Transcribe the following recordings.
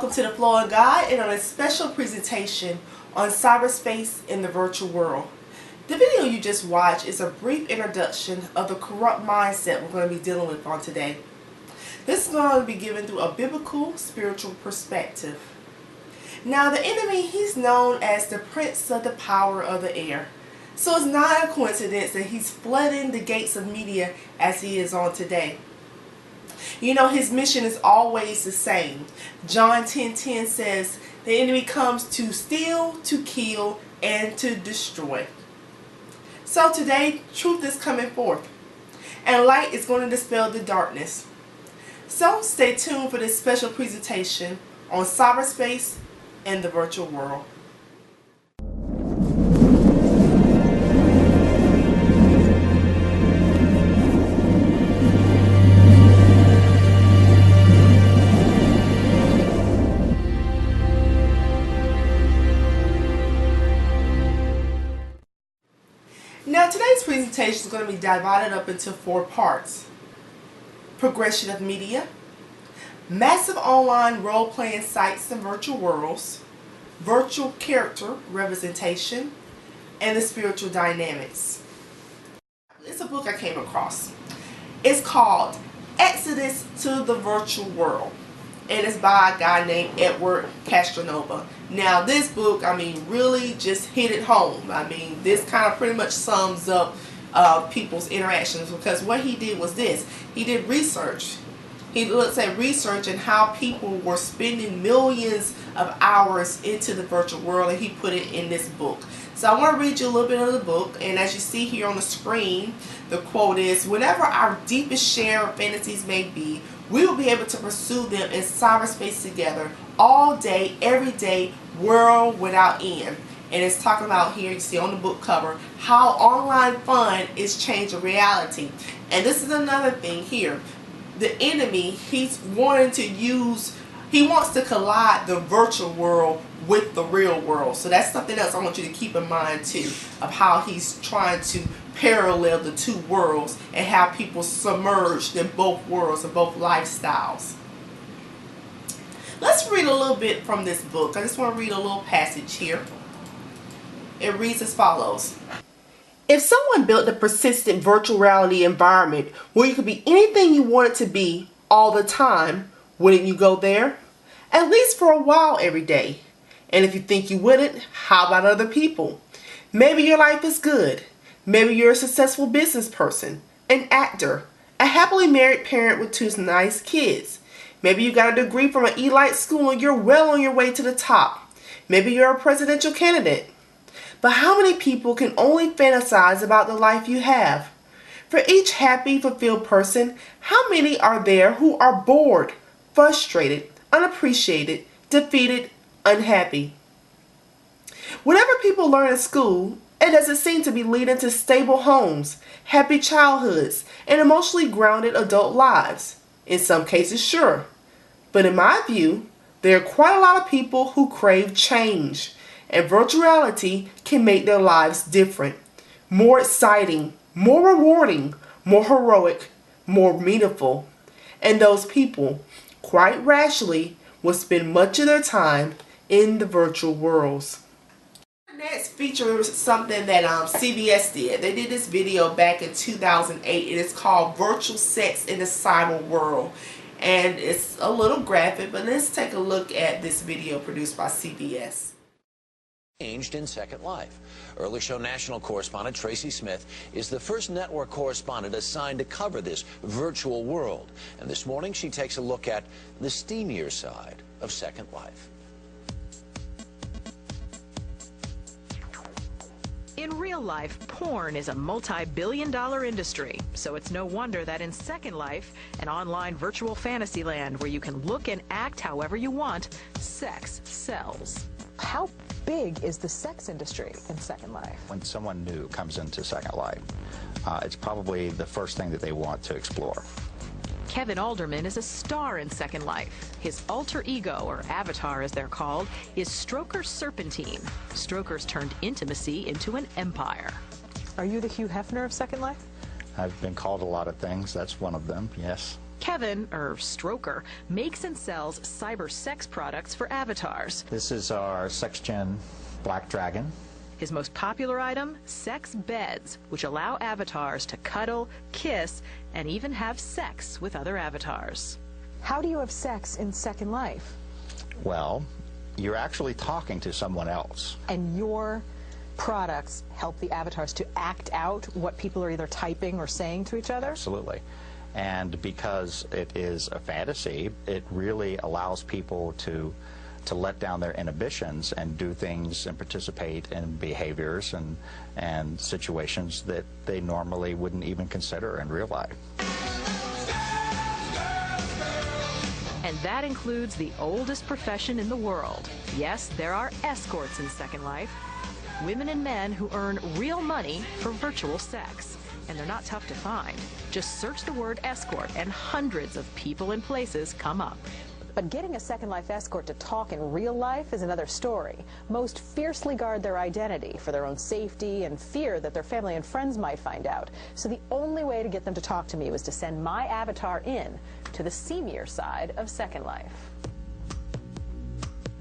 Welcome to the Flowing Guide and on a special presentation on cyberspace in the virtual world. The video you just watched is a brief introduction of the corrupt mindset we're going to be dealing with on today. This is going to be given through a biblical, spiritual perspective. Now the enemy, he's known as the prince of the power of the air. So it's not a coincidence that he's flooding the gates of media as he is on today. You know, his mission is always the same. John 10:10 says, the enemy comes to steal, to kill, and to destroy. So today, truth is coming forth, and light is going to dispel the darkness. So stay tuned for this special presentation on cyberspace and the virtual world. Now today's presentation is going to be divided up into 4 parts. Progression of media, massive online role-playing sites and virtual worlds, virtual character representation, and the spiritual dynamics. It's a book I came across. It's called Exodus to the Virtual World, and it's by a guy named Edward Castronova. Now this book, really just hit it home. This kind of pretty much sums up people's interactions, because what he did was this. He did research. He looked at research and how people were spending millions of hours into the virtual world, and he put it in this book. So I want to read you a little bit of the book, and as you see here on the screen, the quote is, "Whatever our deepest share of fantasies may be, we will be able to pursue them in cyberspace together all day, every day, world without end." And it's talking about here, you see on the book cover, how online fun is changing reality. And this is another thing here. The enemy, he wants to collide the virtual world with the real world. So that's something else I want you to keep in mind too, of how he's trying to parallel the two worlds and how people submerged in both worlds and both lifestyles. Let's read a little bit from this book. I just want to read a little passage here. It reads as follows. If someone built a persistent virtual reality environment where you could be anything you wanted to be all the time, wouldn't you go there? At least for a while every day. And if you think you wouldn't, how about other people? Maybe your life is good. Maybe you're a successful business person, an actor, a happily married parent with 2 nice kids. Maybe you got a degree from an elite school and you're well on your way to the top. Maybe you're a presidential candidate. But how many people can only fantasize about the life you have? For each happy, fulfilled person, how many are there who are bored, frustrated, unappreciated, defeated, unhappy? Whatever people learn in school, it doesn't seem to be leading to stable homes, happy childhoods, and emotionally grounded adult lives. In some cases, sure. But in my view, there are quite a lot of people who crave change, and virtual reality can make their lives different, more exciting, more rewarding, more heroic, more meaningful. And those people, quite rationally, will spend much of their time in the virtual worlds. Next feature is something that CBS did. They did this video back in 2008. It is called Virtual Sex in the Cyber World. And it's a little graphic, but let's take a look at this video produced by CBS. Changed in Second Life. Early show national correspondent Tracy Smith is the first network correspondent assigned to cover this virtual world. And this morning she takes a look at the steamier side of Second Life. In real life, porn is a multi-billion-dollar industry, so it's no wonder that in Second Life, an online virtual fantasy land where you can look and act however you want, sex sells. How big is the sex industry in Second Life? When someone new comes into Second Life, it's probably the first thing that they want to explore. Kevin Alderman is a star in Second Life. His alter ego, or avatar as they're called, is Stroker Serpentine. Stroker's turned intimacy into an empire. Are you the Hugh Hefner of Second Life? I've been called a lot of things. That's one of them, yes. Kevin, or Stroker, makes and sells cyber sex products for avatars. This is our sex-gen Black Dragon. His most popular item, sex beds, which allow avatars to cuddle, kiss, and even have sex with other avatars. How do you have sex in Second Life? Well, you're actually talking to someone else. And your products help the avatars to act out what people are either typing or saying to each other? Absolutely. And because it is a fantasy, it really allows people to let down their inhibitions and do things and participate in behaviors and situations that they normally wouldn't even consider in real life. And that includes the oldest profession in the world. Yes, there are escorts in Second Life. Women and men who earn real money for virtual sex. And they're not tough to find. Just search the word escort and hundreds of people and places come up. But getting a Second Life escort to talk in real life is another story. Most fiercely guard their identity for their own safety and fear that their family and friends might find out. So the only way to get them to talk to me was to send my avatar in to the seamier side of Second Life.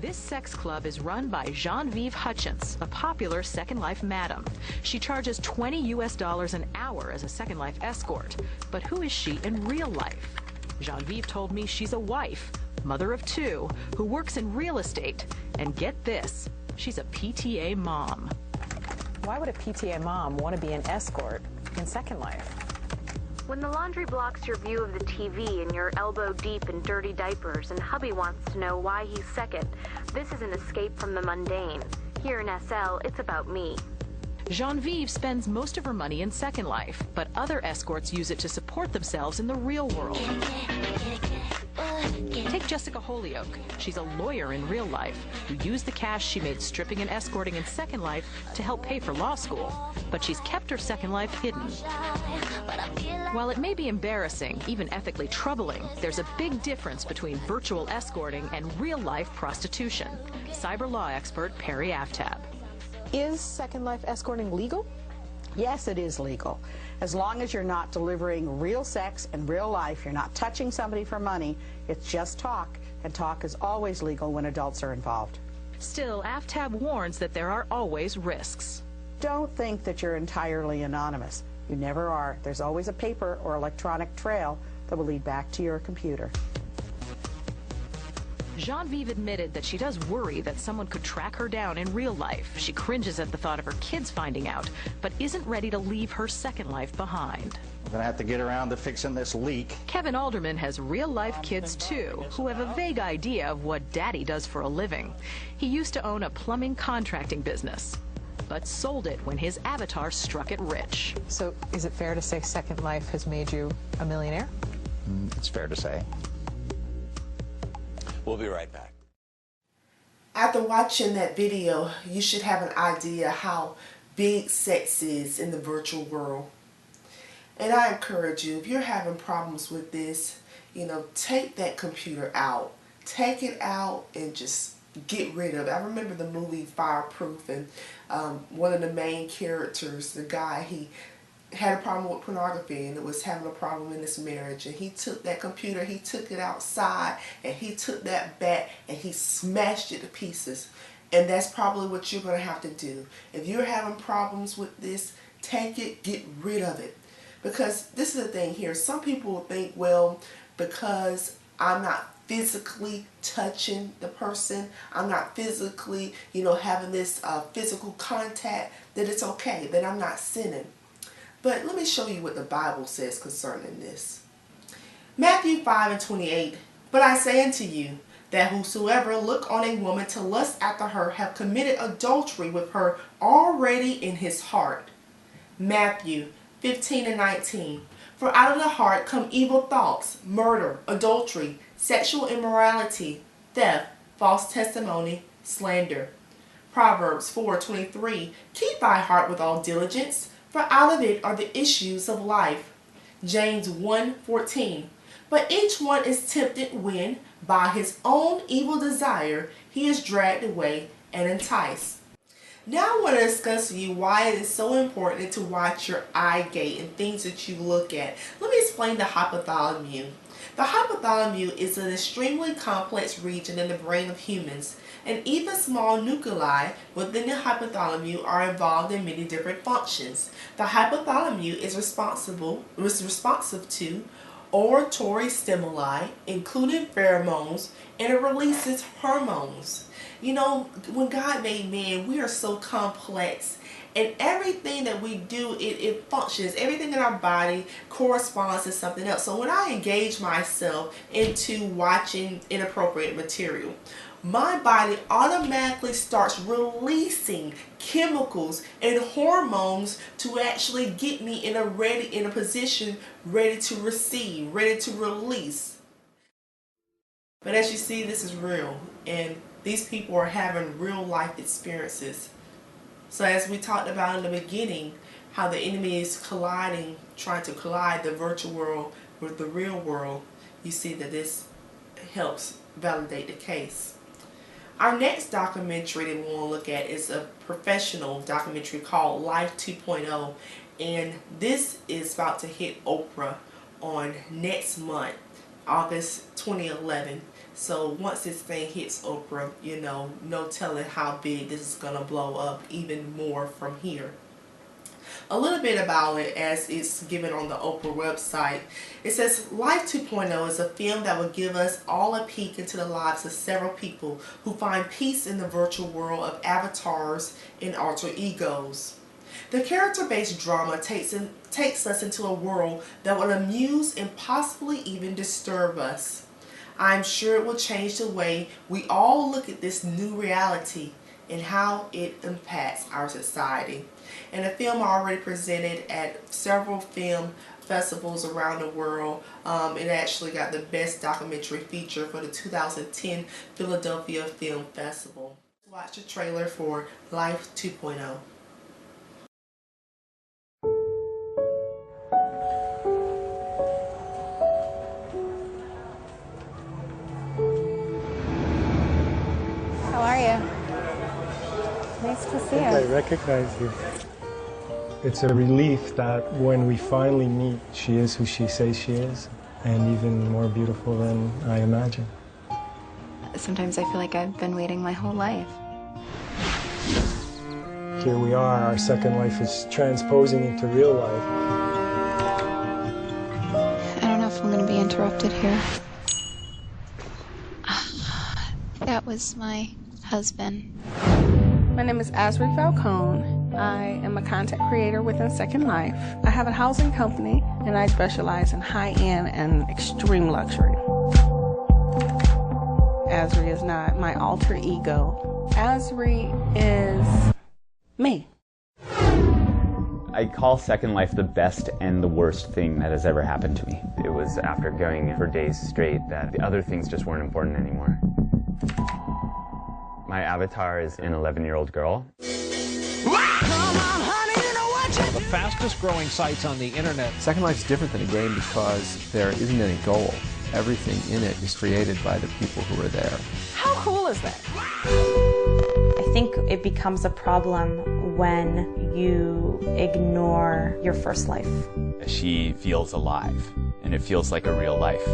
This sex club is run by Genevieve Hutchins, a popular Second Life madam. She charges $20 US an hour as a Second Life escort. But who is she in real life? Genevieve told me she's a wife, mother of 2, who works in real estate. And get this, she's a PTA mom. Why would a PTA mom want to be an escort in Second Life? When the laundry blocks your view of the TV and you're elbow deep in dirty diapers and hubby wants to know why he's second, this is an escape from the mundane. Here in SL, it's about me. Genevieve spends most of her money in Second Life, but other escorts use it to support themselves in the real world. Take Jessica Holyoke. She's a lawyer in real life who used the cash she made stripping and escorting in Second Life to help pay for law school. But she's kept her Second Life hidden. While it may be embarrassing, even ethically troubling, there's a big difference between virtual escorting and real-life prostitution. Cyber law expert Perry Aftab. Is Second Life escorting legal? Yes, it is legal. As long as you're not delivering real sex in real life, you're not touching somebody for money, it's just talk, and talk is always legal when adults are involved. Still, Aftab warns that there are always risks. Don't think that you're entirely anonymous. You never are. There's always a paper or electronic trail that will lead back to your computer. Genevieve admitted that she does worry that someone could track her down in real life. She cringes at the thought of her kids finding out, but isn't ready to leave her Second Life behind. We're going to have to get around to fixing this leak. Kevin Alderman has real-life kids, too, who have a vague idea of what Daddy does for a living. He used to own a plumbing contracting business, but sold it when his avatar struck it rich. So is it fair to say Second Life has made you a millionaire? It's fair to say. We'll be right back. After watching that video, you should have an idea how big sex is in the virtual world. And I encourage you, if you're having problems with this, take that computer out. Take it out and just get rid of it. I remember the movie Fireproof, and one of the main characters, the guy, he had a problem with pornography and it was having a problem in his marriage, and he took that computer, he took it outside, and he took that bat and he smashed it to pieces. And that's probably what you're going to have to do. If you're having problems with this, take it, get rid of it. Because this is the thing here, some people will think, well, because I'm not physically touching the person, I'm not physically, having this physical contact, that it's okay, that I'm not sinning. But let me show you what the Bible says concerning this. Matthew 5:28, but I say unto you, that whosoever look on a woman to lust after her have committed adultery with her already in his heart. Matthew 15:19, for out of the heart come evil thoughts, murder, adultery, sexual immorality, theft, false testimony, slander. Proverbs 4:23, keep thy heart with all diligence, for out of it are the issues of life. James 1:14, but each one is tempted when, by his own evil desire, he is dragged away and enticed. Now I want to discuss with you why it is so important to watch your eye gate and things that you look at. Let me explain the hypothalamus. The hypothalamus is an extremely complex region in the brain of humans, and even small nuclei within the hypothalamus are involved in many different functions. The hypothalamus is responsive to auditory stimuli, including pheromones, and it releases hormones. You know, when God made man, we are so complex. And everything that we do, it functions. Everything in our body corresponds to something else. So when I engage myself into watching inappropriate material, my body automatically starts releasing chemicals and hormones to actually get me in a position ready to receive, ready to release. But as you see, this is real, and these people are having real life experiences. So as we talked about in the beginning, how the enemy is trying to collide the virtual world with the real world, you see that this helps validate the case. Our next documentary that we want to look at is a professional documentary called Life 2.0, and this is about to hit Oprah on next month, August 2011. So once this thing hits Oprah, you know, no telling how big this is going to blow up even more from here. A little bit about it as it's given on the Oprah website. It says Life 2.0 is a film that will give us all a peek into the lives of several people who find peace in the virtual world of avatars and alter egos. The character-based drama takes us into a world that will amuse and possibly even disturb us. I'm sure it will change the way we all look at this new reality and how it impacts our society. And the film already presented at several film festivals around the world. It actually got the Best Documentary Feature for the 2010 Philadelphia Film Festival. Watch the trailer for Life 2.0. How are you? Nice to see you. I recognize you. It's a relief that when we finally meet, she is who she says she is, and even more beautiful than I imagined. Sometimes I feel like I've been waiting my whole life. Here we are, our second life is transposing into real life. I don't know if I'm going to be interrupted here. That was my husband. My name is Asri Falcone. I am a content creator within Second Life. I have a housing company and I specialize in high-end and extreme luxury. Asri is not my alter ego. Asri is me. I call Second Life the best and the worst thing that has ever happened to me. It was after going for days straight that the other things just weren't important anymore. My avatar is an 11-year-old girl. The fastest growing sites on the internet. Second Life is different than a game because there isn't any goal. Everything in it is created by the people who are there. How cool is that? I think it becomes a problem when you ignore your first life. She feels alive, and it feels like a real life.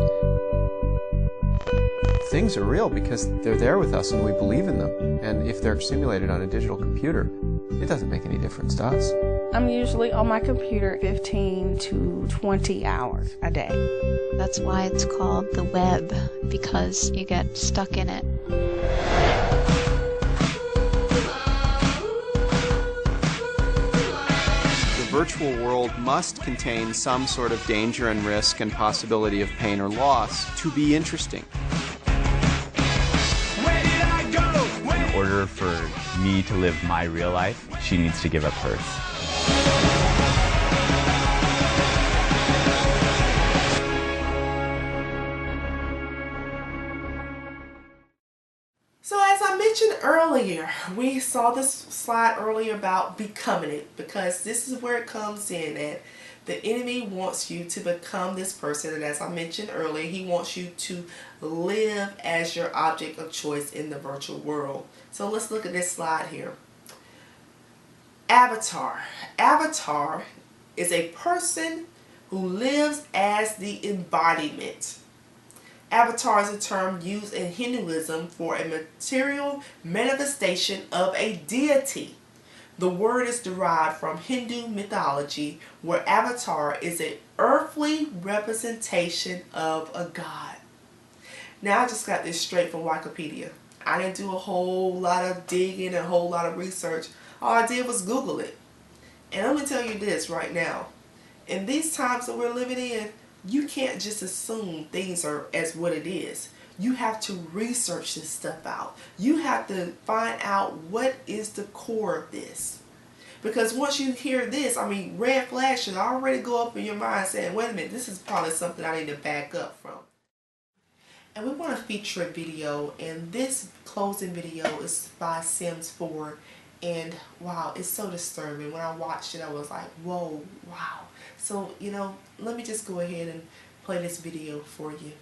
Things are real because they're there with us and we believe in them. And if they're simulated on a digital computer, it doesn't make any difference to us. I'm usually on my computer 15 to 20 hours a day. That's why it's called the web, because you get stuck in it. The virtual world must contain some sort of danger and risk and possibility of pain or loss to be interesting. In order for me to live my real life, she needs to give up hers. So as I mentioned earlier, we saw this slide earlier about becoming it, because this is where it comes in at. The enemy wants you to become this person, and as I mentioned earlier, he wants you to live as your object of choice in the virtual world. So let's look at this slide here. Avatar. Avatar is a person who lives as the embodiment Avatar is a term used in Hinduism for a material manifestation of a deity. The word is derived from Hindu mythology, where avatar is an earthly representation of a god. Now I just got this straight from Wikipedia. I didn't do a whole lot of digging and a whole lot of research. All I did was Google it. And let me tell you this right now. In these times that we're living in, you can't just assume things are as what it is. You have to research this stuff out. You have to find out what is the core of this. Because once you hear this, I mean, red flags should already go up in your mind saying, wait a minute, this is probably something I need to back up from. And we want to feature a video, and this closing video is by Sims 4. And wow, it's so disturbing. When I watched it, I was like, whoa, wow. So, you know, let me just go ahead and play this video for you.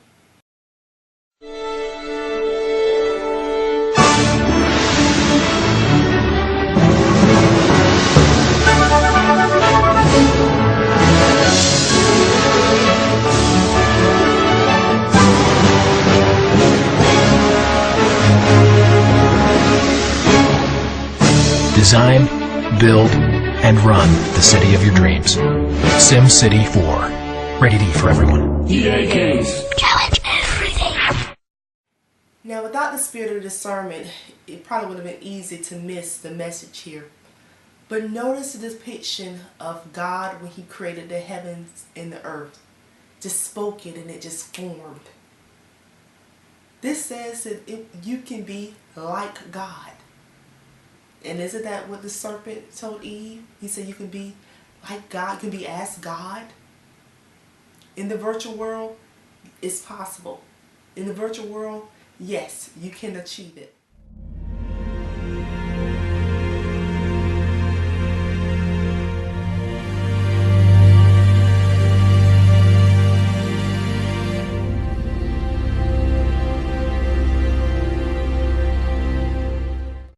Design, build, and run the city of your dreams. SimCity 4. Rated E for everyone. EA Games. Challenge everything. Now, without the spirit of discernment, it probably would have been easy to miss the message here. But notice the depiction of God when He created the heavens and the earth. Just spoke it and it just formed. This says that you can be like God. And isn't that what the serpent told Eve? He said you can be like God, you can be as God. In the virtual world, it's possible. In the virtual world, yes, you can achieve it.